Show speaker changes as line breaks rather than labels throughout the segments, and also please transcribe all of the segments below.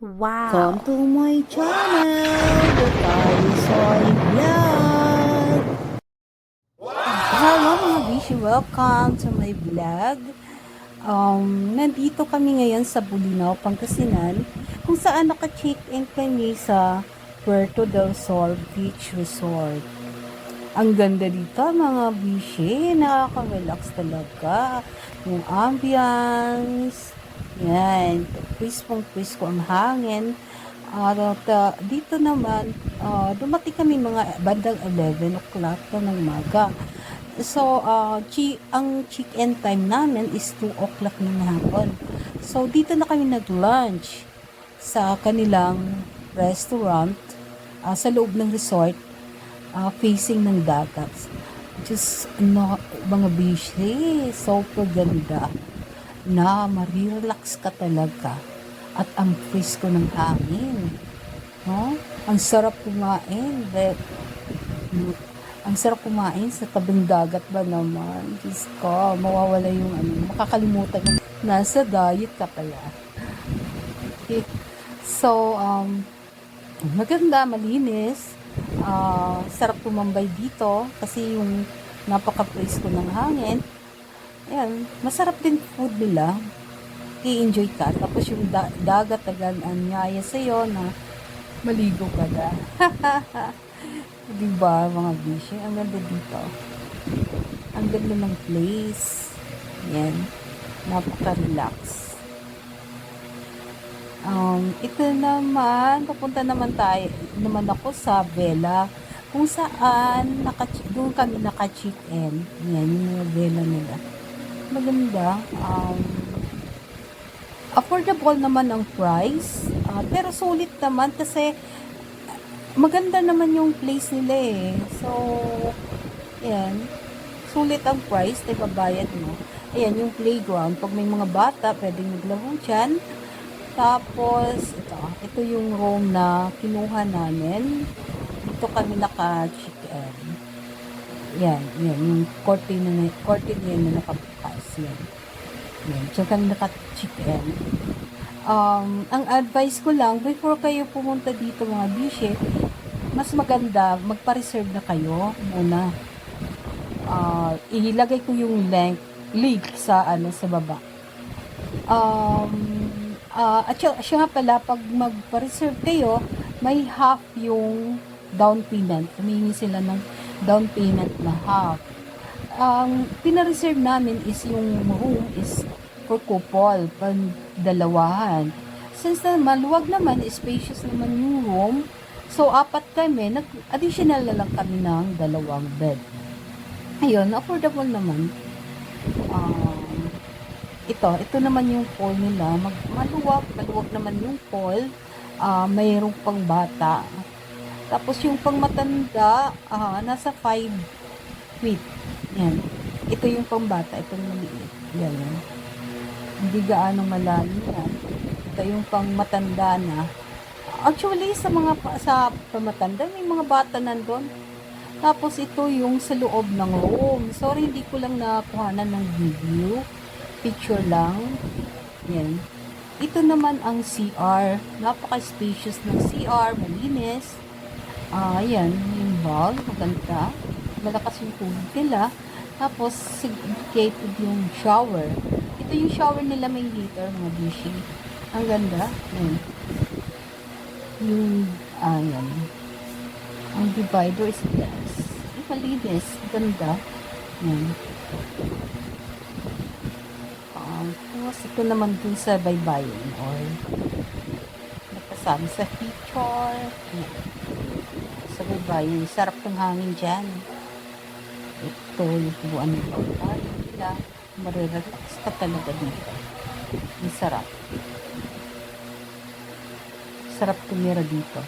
Come
Wow!
to my channel, The Kaisoy Vlog! Hello mga bishi, welcome to my vlog. Nandito kami ngayon sa Bulinaw, Pangasinan, kung saan naka-check-in kami sa Puerto del Sol Beach Resort. Ang ganda dito mga bishi, nakaka-relax talaga. Yung ambience, yan, puwispong-puwisko ang hangin. Dito naman, dumating kami mga bandang 11 o'clock na ng umaga. So, ang check-in time namin is 2 o'clock ng hapon. So, dito na kami nag-lunch sa kanilang restaurant sa loob ng resort, facing ng dagat. Just, mga beach, super ganda na marirelax ka talaga at ang fresco ng hangin. No? Ang sarap kumain. Ang sarap kumain sa tabing dagat ba naman. Diyos ko, mawawala yung makakalimutan na nasa diet ka pala. Okay. So, maganda, malinis. Sarap tumambay dito kasi yung napaka-presko ng hangin. Ayan, masarap din food nila. I-enjoy ka. Tapos yung dagat agad ang nyaya sa'yo na maligo ka na. Diba mga bishi? Ang ganda dito. Ang ganda ng place. Yan. Napaka-relax. Ito naman, papunta naman ako sa Vela, kung saan doon kami naka-check-in. Yan, yung Vela nila. Maganda. Affordable naman ang price. Pero sulit naman kasi maganda naman yung place nila eh. So, yan. Sulit ang price, diba bayad mo. Ayan, yung playground. Pag may mga bata, pwedeng maglaro dyan. Tapos, ito yung room na kinuha namin. Dito kami naka-check-in. Yan, yung curtain yan na nakabukas. Yan. Yan, dyan kami naka-check-in. Ang advice ko lang, before kayo pumunta dito mga bishi, mas maganda, magpa-reserve na kayo muna. Ilagay ko yung link sa baba. At siya nga pala, pag magpa-reserve kayo, may half yung down payment. Humingi sila ng down payment na half. Ang pina-reserve namin is yung room is for couple, dalawahan. Since maluwag naman, spacious naman yung room, so apat kami, additional na lang kami ng 2 bed. Ayun, affordable naman. Ito naman yung pool nila. Maluwag naman yung pool. Mayroong pang bata. Tapos yung pang matanda, nasa 5 feet. Yan. Ito yung pang bata, ito yung maliit. Yan. Hindi gaano malalim yan. Ito yung pang matanda na. Actually, sa pamatanda, may mga bata nandun. Tapos ito yung sa loob ng room. Sorry, hindi ko lang nakuhanan ng video. Picture lang. Yan. Ito naman ang CR. Napaka-spacious ng CR. Malinis. Yan. Yung bulb. Maganda. Malakas yung tubig nila. Tapos, segregated yung shower. Ito yung shower nila, may heater, mga bishi. Ang ganda. Yan. Yan. Ang divider is glass. Malinis. Ganda. Yan. Tapos, ito naman dun sa baybayin or nakasama sa picture. Yan. Sa baybayin. Sarap ng hangin dyan. Ito yung tubuan ng baybayin nila. Marirelax ka talaga dito. Ang sarap. Sarap tumira dito.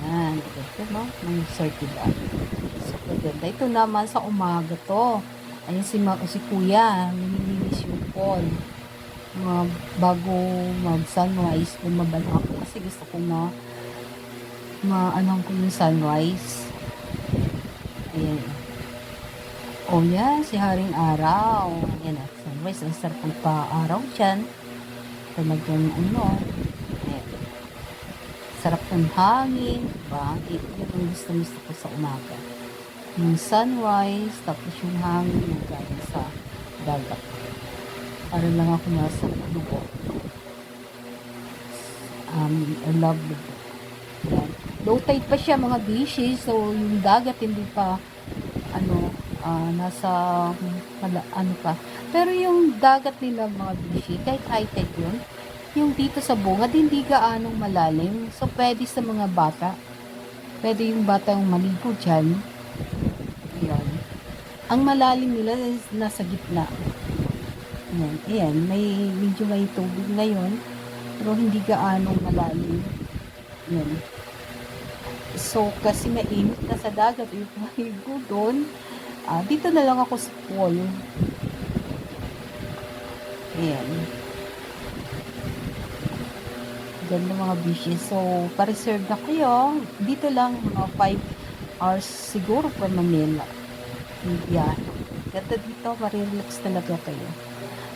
Ayan. Ito, no? May circular. So, ganda. Ito naman sa umaga to. Ayan si kuya. Nililinis yung pool. Bago mag-sunrise, bumabalik ako kasi gusto ko maanong ko yung sunrise. Ayan. Oh yan, si Haring Araw. Ayan, sunrise. Ang sarap ng pa-araw dyan. Talagang ano, eh, sarap ng hangin, diba? Yun ang gusto ko sa umaga. Yung sunrise, tapos yung hangin na galing sa dagat. Para lang ako nasa lugo. I love the book. Yan. Low tide pa siya mga beaches, so yung dagat hindi pa nasa ano pa. Pero yung dagat nila mga beaches, kahit high tide yun, yung dito sa bungad, hindi gaanong malalim. So, pwede sa mga bata. Pwede yung batang maligo dyan. Ayan. Ang malalim nila is nasa gitna. Ayan. Ayan. Medyo may tubig ngayon. Pero hindi gaanong malalim. Ayan. So, kasi mainit na sa dagat, yung maligo doon, dito na lang ako sa pool. Ayan. Ganda mga beaches. So, pa-reserve na kayo. Dito lang, mga 5 hours siguro from Manila. Yeah. Ganda dito, marirelax talaga kayo.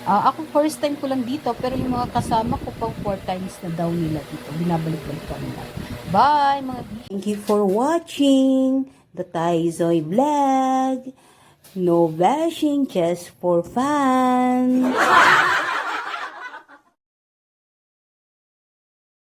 Ako first time ko lang dito, pero yung mga kasama ko pang 4 times na daw nila dito. Binabalik-balik kami na. Bye mga beaches. Thank you for watching the Taizoy vlog. No bashing, just for fun.